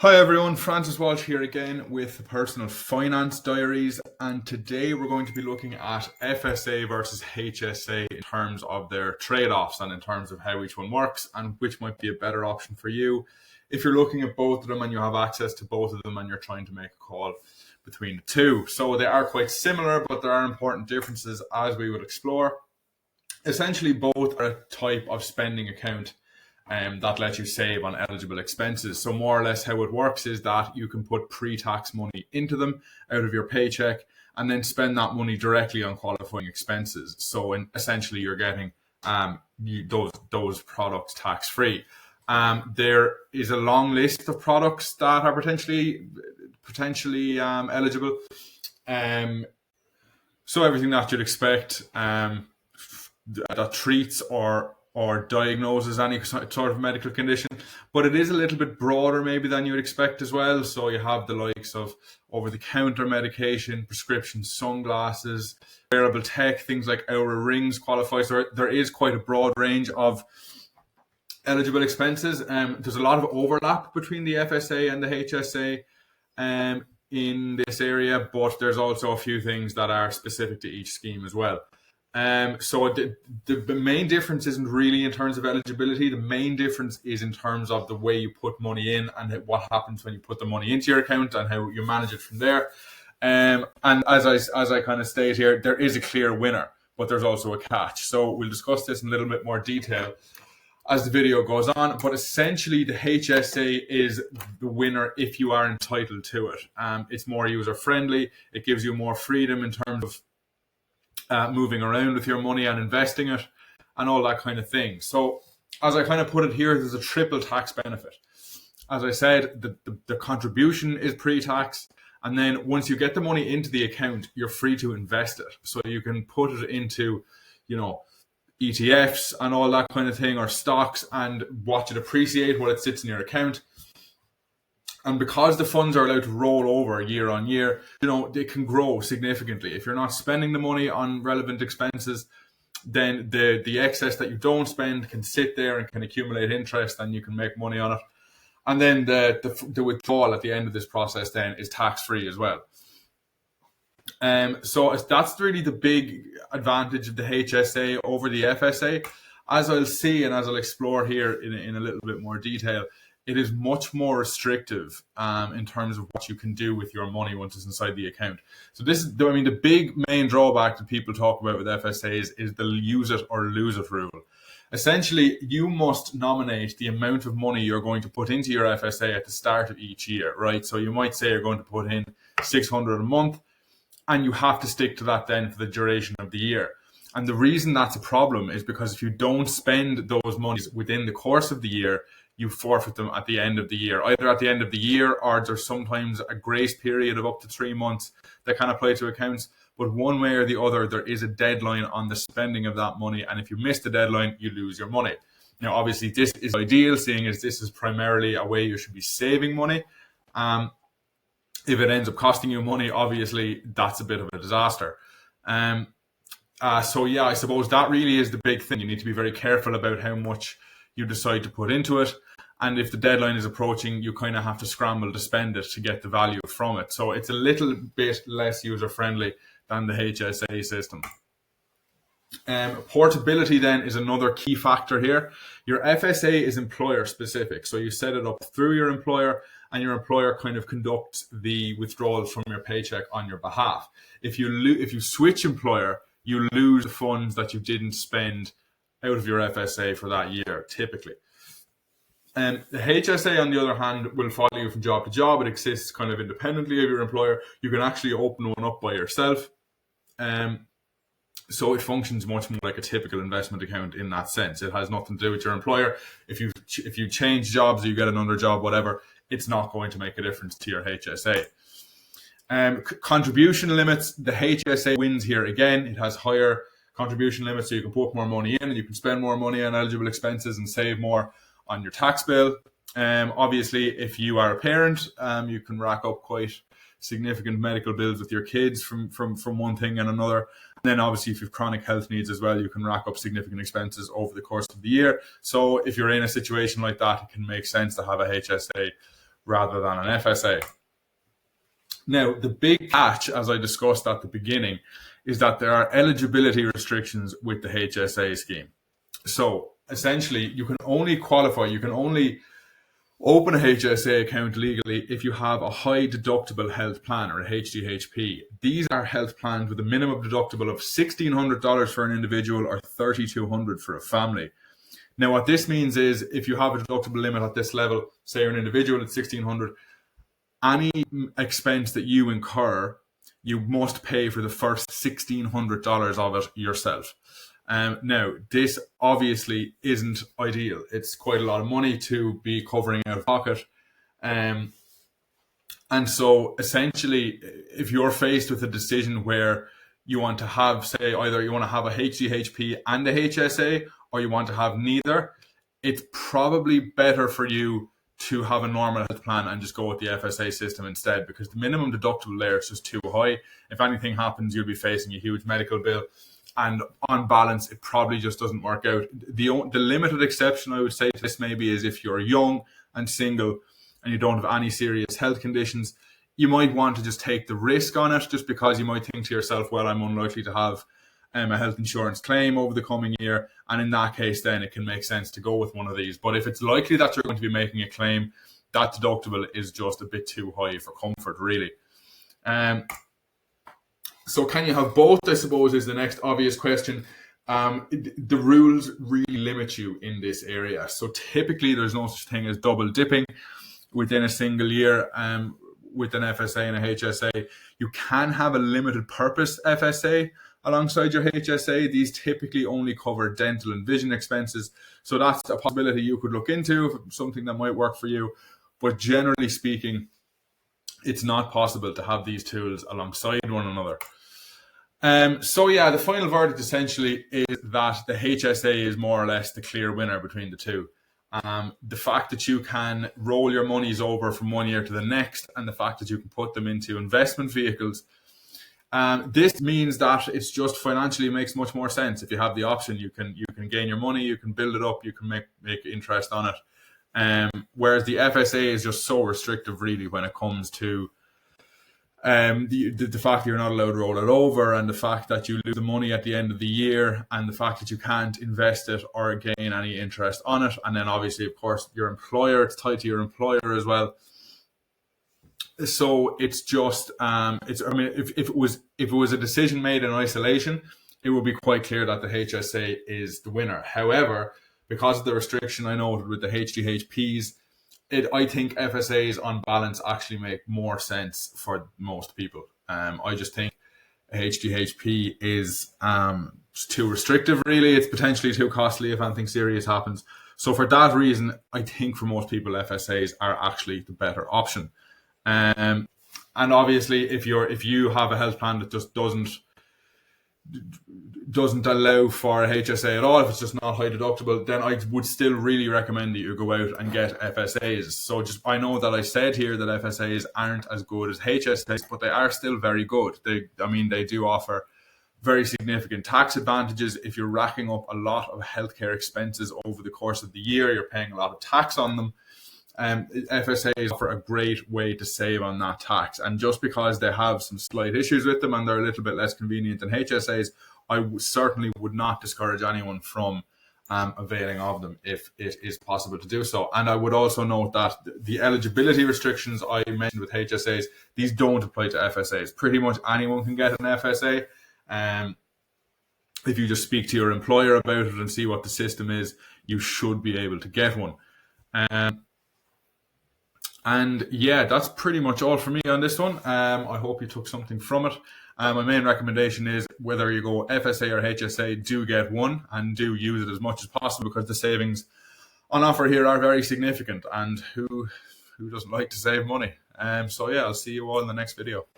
Hi everyone, Francis Walsh here again with the Personal Finance Diaries, and today we're going to be looking at FSA versus HSA in terms of their trade-offs and in terms of how each one works and which might be a better option for you if you're looking at both of them and you have access to both of them and you're trying to make a call between the two. So they are quite similar, but there are important differences as we would explore. Essentially, both are a type of spending account that lets you save on eligible expenses. So more or less how it works is that you can put pre-tax money into them out of your paycheck and then spend that money directly on qualifying expenses. So essentially you're getting those products tax-free. There is a long list of products that are potentially eligible. So everything that you'd expect that treats or diagnoses any sort of medical condition, but it is a little bit broader maybe than you would expect as well. So you have the likes of over-the-counter medication, prescription sunglasses, wearable tech, things like Oura rings qualify. So there is quite a broad range of eligible expenses. There's a lot of overlap between the FSA and the HSA in this area, but there's also a few things that are specific to each scheme as well. So the main difference isn't really in terms of eligibility. The main difference is in terms of the way you put money in and what happens when you put the money into your account and how you manage it from there. And as I kind of state here, there is a clear winner, but there's also a catch. So we'll discuss this in a little bit more detail as the video goes on. But essentially, the HSA is the winner if you are entitled to it. It's more user friendly. It gives you more freedom in terms of moving around with your money and investing it and all that kind of thing. So as I kind of put it here, there's a triple tax benefit. As I said, the contribution is pre-tax, and then once you get the money into the account, you're free to invest it. So you can put it into, ETFs and all that kind of thing, or stocks, and watch it appreciate while it sits in your account. And because the funds are allowed to roll over year on year, they can grow significantly. If you're not spending the money on relevant expenses, then the excess that you don't spend can sit there and can accumulate interest, and you can make money on it. And then the withdrawal at the end of this process then is tax-free as well. So that's really the big advantage of the HSA over the FSA. As I'll see and as I'll explore here in a little bit more detail, it is much more restrictive in terms of what you can do with your money once it's inside the account. So this is, the big main drawback that people talk about with FSAs is the use it or lose it rule. Essentially, you must nominate the amount of money you're going to put into your FSA at the start of each year, right? So you might say you're going to put in $600 a month, and you have to stick to that then for the duration of the year. And the reason that's a problem is because if you don't spend those monies within the course of the year, you forfeit them at the end of the year, either at the end of the year, or there's sometimes a grace period of up to 3 months that can apply to accounts. But one way or the other, there is a deadline on the spending of that money. And if you miss the deadline, you lose your money. Now, obviously, this is ideal, seeing as this is primarily a way you should be saving money. If it ends up costing you money, obviously, that's a bit of a disaster. I suppose that really is the big thing. You need to be very careful about how much you decide to put into it. And if the deadline is approaching, you kind of have to scramble to spend it to get the value from it. So it's a little bit less user-friendly than the HSA system. Portability then is another key factor here. Your FSA is employer specific. So you set it up through your employer, and your employer kind of conducts the withdrawal from your paycheck on your behalf. If you switch employer, you lose the funds that you didn't spend out of your FSA for that year, typically. The HSA, on the other hand, will follow you from job to job. It exists kind of independently of your employer. You can actually open one up by yourself. So it functions much more like a typical investment account in that sense. It has nothing to do with your employer. If you change jobs or you get another job, whatever, it's not going to make a difference to your HSA. Contribution limits, the HSA wins here again. It has higher contribution limits, so you can put more money in and you can spend more money on eligible expenses and save more on your tax bill. Obviously, if you are a parent, you can rack up quite significant medical bills with your kids from one thing and another. And then obviously, if you have chronic health needs as well, you can rack up significant expenses over the course of the year. So if you're in a situation like that, it can make sense to have a HSA rather than an FSA. Now, the big catch, as I discussed at the beginning, is that there are eligibility restrictions with the HSA scheme. So essentially, you can only qualify, you can only open a HSA account legally if you have a high deductible health plan, or a HDHP. These are health plans with a minimum deductible of $1,600 for an individual or $3,200 for a family. Now, what this means is if you have a deductible limit at this level, say you're an individual at $1,600, any expense that you incur, you must pay for the first $1,600 of it yourself. Now, this obviously isn't ideal. It's quite a lot of money to be covering out of pocket. And so essentially, if you're faced with a decision where you want to have, say, either you want to have a HDHP and a HSA, or you want to have neither, it's probably better for you to have a normal health plan and just go with the FSA system instead, because the minimum deductible there is just too high. If anything happens, you'll be facing a huge medical bill. And on balance, it probably just doesn't work out. The limited exception I would say to this maybe is if you're young and single and you don't have any serious health conditions, you might want to just take the risk on it, just because you might think to yourself, well, I'm unlikely to have a health insurance claim over the coming year. And in that case, then it can make sense to go with one of these. But if it's likely that you're going to be making a claim, that deductible is just a bit too high for comfort, really. So can you have both, I suppose, is the next obvious question. The rules really limit you in this area. So typically there's no such thing as double dipping within a single year with an FSA and a HSA. You can have a limited purpose FSA alongside your HSA. These typically only cover dental and vision expenses. So that's a possibility you could look into, something that might work for you. But generally speaking, it's not possible to have these tools alongside one another. So yeah, the final verdict essentially is that the HSA is more or less the clear winner between the two. The fact that you can roll your monies over from one year to the next, and the fact that you can put them into investment vehicles, this means that it's just financially makes much more sense. If you have the option, you can gain your money, you can build it up, you can make interest on it. Whereas the FSA is just so restrictive, really, when it comes to the fact that you're not allowed to roll it over, and the fact that you lose the money at the end of the year, and the fact that you can't invest it or gain any interest on it. And then obviously, of course, your employer, it's tied to your employer as well. So it's just, if it was a decision made in isolation, it would be quite clear that the HSA is the winner. However, because of the restriction I noted with the HDHPs, I think FSAs on balance actually make more sense for most people. I just think a HDHP is too restrictive, really. It's potentially too costly if anything serious happens. So for that reason, I think for most people, FSAs are actually the better option. And obviously, if you have a health plan that just doesn't allow for a HSA at all, if it's just not high deductible, then I would still really recommend that you go out and get FSAs. So I know that I said here that FSAs aren't as good as HSAs, but they are still very good. They do offer very significant tax advantages. If you're racking up a lot of healthcare expenses over the course of the year, you're paying a lot of tax on them. FSAs offer a great way to save on that tax. And just because they have some slight issues with them and they're a little bit less convenient than HSAs, I certainly would not discourage anyone from availing of them if it is possible to do so. And I would also note that the eligibility restrictions I mentioned with HSAs, these don't apply to FSAs. Pretty much anyone can get an FSA. If you just speak to your employer about it and see what the system is, you should be able to get one. And yeah, that's pretty much all for me on this one. I hope you took something from it. My main recommendation is whether you go FSA or HSA, do get one and do use it as much as possible, because the savings on offer here are very significant, and who doesn't like to save money? So yeah, I'll see you all in the next video.